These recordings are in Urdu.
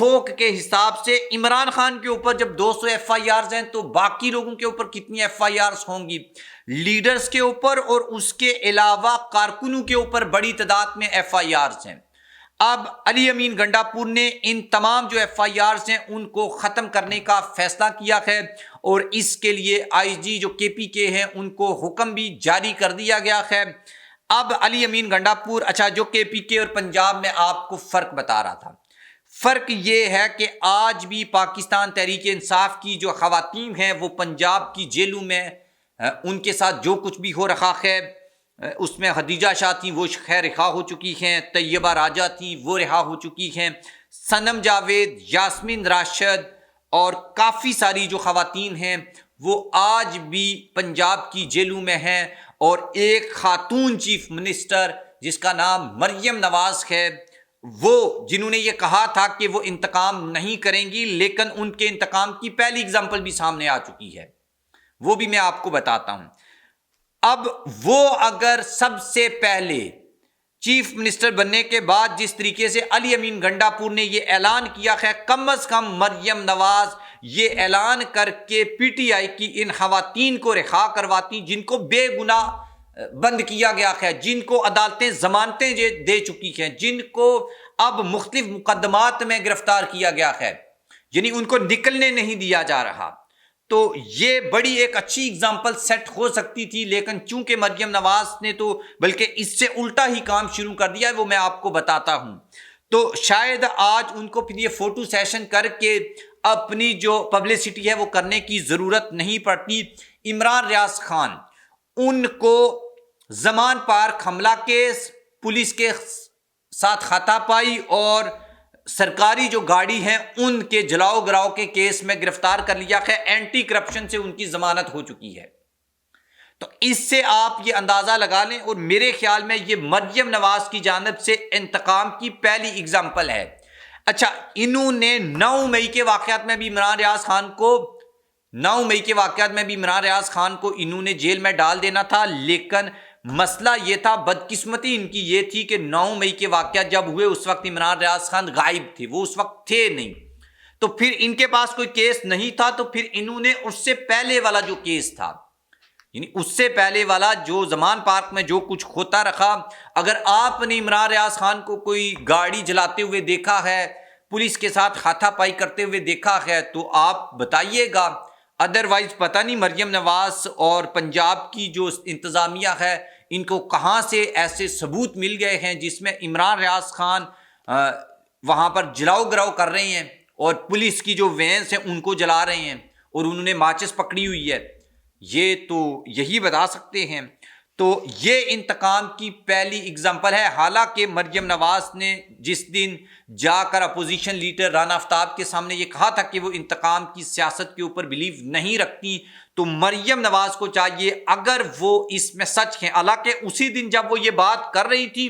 تھوک کے حساب سے عمران خان کے اوپر جب 200 ایف آئی آرز ہیں تو باقی لوگوں کے اوپر کتنی ایف آئی آرز ہوں گی؟ لیڈرز کے اوپر اور اس کے علاوہ کارکنوں کے اوپر بڑی تعداد میں ایف آئی آرز ہیں۔ اب علی امین گنڈاپور نے ان تمام جو ایف آئی آرز ہیں ان کو ختم کرنے کا فیصلہ کیا ہے، اور اس کے لیے آئی جی جو کے پی کے ہیں ان کو حکم بھی جاری کر دیا گیا ہے۔ اب علی امین گنڈاپور، اچھا جو کے پی کے اور پنجاب میں آپ کو فرق بتا رہا تھا، فرق یہ ہے کہ آج بھی پاکستان تحریک انصاف کی جو خواتین ہیں وہ پنجاب کی جیلوں میں ان کے ساتھ جو کچھ بھی ہو رہا ہے، اس میں خدیجہ شاہ تھیں وہ خیر رہا ہو چکی ہیں، طیبہ راجہ تھیں وہ رہا ہو چکی ہیں، صنم جاوید، یاسمین راشد اور کافی ساری جو خواتین ہیں وہ آج بھی پنجاب کی جیلوں میں ہیں، اور ایک خاتون چیف منسٹر جس کا نام مریم نواز ہے، وہ جنہوں نے یہ کہا تھا کہ وہ انتقام نہیں کریں گی، لیکن ان کے انتقام کی پہلی اگزامپل بھی سامنے آ چکی ہے، وہ بھی میں آپ کو بتاتا ہوں۔ اب وہ اگر سب سے پہلے چیف منسٹر بننے کے بعد جس طریقے سے علی امین گنڈاپور نے یہ اعلان کیا ہے، کم از کم مریم نواز یہ اعلان کر کے پی ٹی آئی کی ان خواتین کو رہا کرواتی جن کو بے گناہ بند کیا گیا ہے، جن کو عدالتیں ضمانتیں دے چکی ہیں، جن کو اب مختلف مقدمات میں گرفتار کیا گیا ہے، یعنی ان کو نکلنے نہیں دیا جا رہا، تو یہ بڑی ایک اچھی اگزامپل سیٹ ہو سکتی تھی، لیکن چونکہ مریم نواز نے تو بلکہ اس سے الٹا ہی کام شروع کر دیا ہے، وہ میں آپ کو بتاتا ہوں۔ تو شاید آج ان کو پھر یہ فوٹو سیشن کر کے اپنی جو پبلسٹی ہے وہ کرنے کی ضرورت نہیں پڑتی۔ عمران ریاض خان، ان کو زمان پارک حملہ کیس، پولیس کے ساتھ ہاتھا پائی اور سرکاری جو گاڑی ہیں ان کے جلاؤ گراؤ کے کیس میں گرفتار کر لیا ہے، اینٹی کرپشن سے ان کی ضمانت ہو چکی ہے۔ تو اس سے آپ یہ اندازہ لگا لیں، اور میرے خیال میں یہ مریم نواز کی جانب سے انتقام کی پہلی اگزامپل ہے۔ اچھا، انہوں نے 9 مئی کے واقعات میں بھی عمران ریاض خان کو انہوں نے جیل میں ڈال دینا تھا، لیکن مسئلہ یہ تھا، بدقسمتی ان کی یہ تھی کہ 9 مئی کے واقعات جب ہوئے اس وقت عمران ریاض خان غائب تھے، وہ اس وقت تھے نہیں، تو پھر ان کے پاس کوئی کیس نہیں تھا، تو پھر انہوں نے اس سے پہلے والا جو کیس تھا، یعنی اس سے پہلے والا جو زمان پارک میں جو کچھ ہوتا رہا، اگر آپ نے عمران ریاض خان کو کوئی گاڑی جلاتے ہوئے دیکھا ہے، پولیس کے ساتھ ہاتھا پائی کرتے ہوئے دیکھا ہے تو آپ بتائیے گا، ادروائز پتہ نہیں مریم نواز اور پنجاب کی جو انتظامیہ ہے ان کو کہاں سے ایسے ثبوت مل گئے ہیں جس میں عمران ریاض خان وہاں پر جلاؤ گراؤ کر رہے ہیں اور پولیس کی جو وینس ہیں ان کو جلا رہے ہیں اور انہوں نے ماچس پکڑی ہوئی ہے، یہ تو یہی بتا سکتے ہیں۔ تو یہ انتقام کی پہلی اگزامپل ہے۔ حالانکہ مریم نواز نے جس دن جا کر اپوزیشن لیڈر رانا آفتاب کے سامنے یہ کہا تھا کہ وہ انتقام کی سیاست کے اوپر بلیو نہیں رکھتی، تو مریم نواز کو چاہیے اگر وہ اس میں سچ ہیں، حالانکہ اسی دن جب وہ یہ بات کر رہی تھی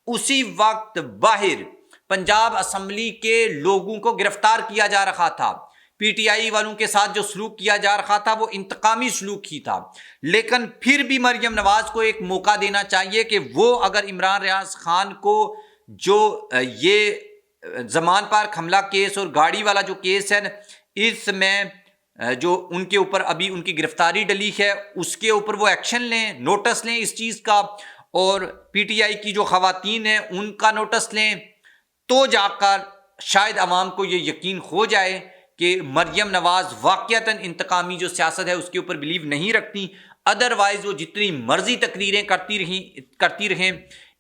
اسی وقت باہر پنجاب اسمبلی کے لوگوں کو گرفتار کیا جا رہا تھا، پی ٹی آئی والوں کے ساتھ جو سلوک کیا جا رہا تھا وہ انتقامی سلوک ہی تھا، لیکن پھر بھی مریم نواز کو ایک موقع دینا چاہیے کہ وہ اگر عمران ریاض خان کو جو یہ زمان پارک حملہ کیس اور گاڑی والا جو کیس ہے اس میں جو ان کے اوپر ابھی ان کی گرفتاری ڈلی ہے اس کے اوپر وہ ایکشن لیں، نوٹس لیں اس چیز کا، اور پی ٹی آئی کی جو خواتین ہیں ان کا نوٹس لیں، تو جا کر شاید عوام کو یہ یقین ہو جائے کہ مریم نواز واقعتاً انتقامی جو سیاست ہے اس کے اوپر بلیو نہیں رکھتی، ادروائز وہ جتنی مرضی تقریریں کرتی رہیں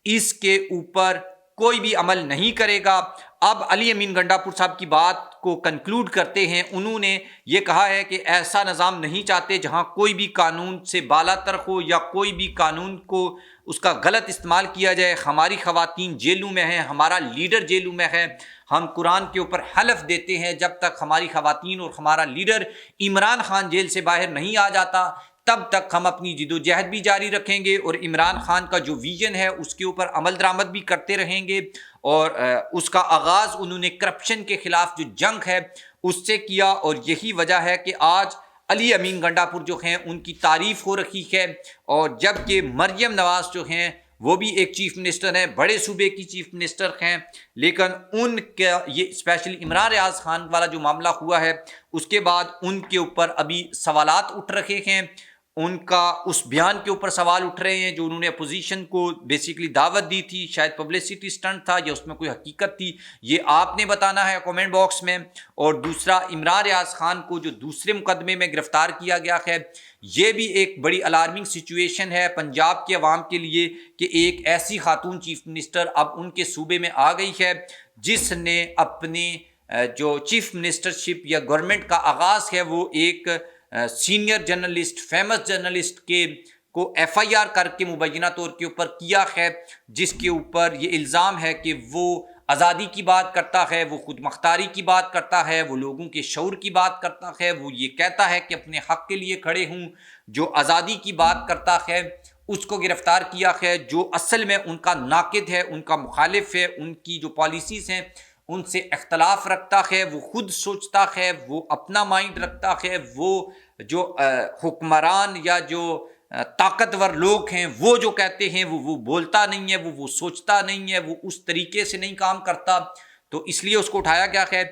اس کے اوپر کوئی بھی عمل نہیں کرے گا۔ اب علی امین گنڈاپور صاحب کی بات کو کنکلوڈ کرتے ہیں، انہوں نے یہ کہا ہے کہ ایسا نظام نہیں چاہتے جہاں کوئی بھی قانون سے بالا تر ہو یا کوئی بھی قانون کو اس کا غلط استعمال کیا جائے۔ ہماری خواتین جیلوں میں ہیں، ہمارا لیڈر جیلوں میں ہے، ہم قرآن کے اوپر حلف دیتے ہیں جب تک ہماری خواتین اور ہمارا لیڈر عمران خان جیل سے باہر نہیں آ جاتا تب تک ہم اپنی جد و جہد بھی جاری رکھیں گے اور عمران خان کا جو ویژن ہے اس کے اوپر عمل درآمد بھی کرتے رہیں گے، اور اس کا آغاز انہوں نے کرپشن کے خلاف جو جنگ ہے اس سے کیا، اور یہی وجہ ہے کہ آج علی امین گنڈاپور جو ہیں ان کی تعریف ہو رہی ہے، اور جبکہ مریم نواز جو ہیں وہ بھی ایک چیف منسٹر ہیں، بڑے صوبے کی چیف منسٹر ہیں، لیکن ان کا یہ اسپیشلی عمران ریاض خان والا جو معاملہ ہوا ہے اس کے بعد ان کے اوپر ابھی سوالات اٹھ رہے ہیں، ان کا اس بیان کے اوپر سوال اٹھ رہے ہیں جو انہوں نے اپوزیشن کو بیسیکلی دعوت دی تھی، شاید پبلسٹی سٹنٹ تھا یا اس میں کوئی حقیقت تھی، یہ آپ نے بتانا ہے کامنٹ باکس میں۔ اور دوسرا، عمران ریاض خان کو جو دوسرے مقدمے میں گرفتار کیا گیا ہے، یہ بھی ایک بڑی الارمنگ سچویشن ہے پنجاب کے عوام کے لیے کہ ایک ایسی خاتون چیف منسٹر اب ان کے صوبے میں آ گئی ہے جس نے اپنے جو چیف منسٹرشپ یا گورنمنٹ کا آغاز ہے وہ ایک سینئر جرنلسٹ، فیمس جرنلسٹ کے کو ایف آئی آر کر کے مبینہ طور کے اوپر کیا ہے، جس کے اوپر یہ الزام ہے کہ وہ آزادی کی بات کرتا ہے، وہ خود مختاری کی بات کرتا ہے، وہ لوگوں کے شعور کی بات کرتا ہے، وہ یہ کہتا ہے کہ اپنے حق کے لیے کھڑے ہوں، جو آزادی کی بات کرتا ہے اس کو گرفتار کیا ہے، جو اصل میں ان کا ناقد ہے، ان کا مخالف ہے، ان کی جو پالیسیز ہیں ان سے اختلاف رکھتا ہے، وہ خود سوچتا ہے، وہ اپنا مائنڈ رکھتا ہے، وہ جو حکمران یا جو طاقتور لوگ ہیں وہ جو کہتے ہیں وہ بولتا نہیں ہے، وہ سوچتا نہیں ہے، وہ اس طریقے سے نہیں کام کرتا، تو اس لیے اس کو اٹھایا گیا ہے۔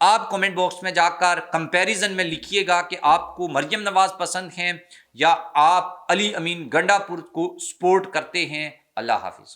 آپ کمنٹ باکس میں جا کر کمپیریزن میں لکھیے گا کہ آپ کو مریم نواز پسند ہیں یا آپ علی امین گنڈا پور کو سپورٹ کرتے ہیں۔ اللہ حافظ۔